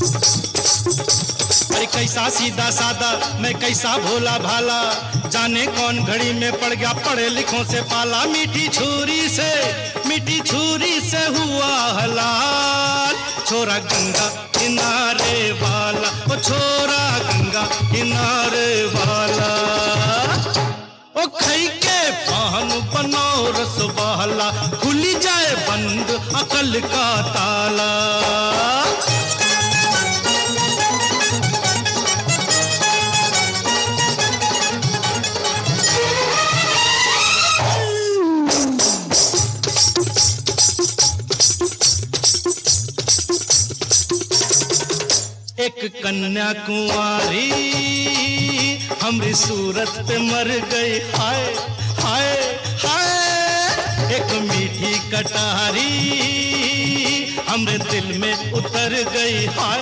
अरे कैसा सीधा सादा, मैं कैसा भोला भाला, जाने कौन घड़ी में पड़ गया पढ़े लिखों से पाला। मीठी छुरी से हुआ हलाल, छोरा गंगा किनारे वाला, ओ छोरा गंगा किनारे वाला। ओ खई के पान बनाओ रस वाला, खुली जाए बंद अकल का ताला। एक कन्या कुंवारी हमरी सूरत पे मर गई, हाय हाय हाय। एक मीठी कटारी हमरे दिल में उतर गई, हाय।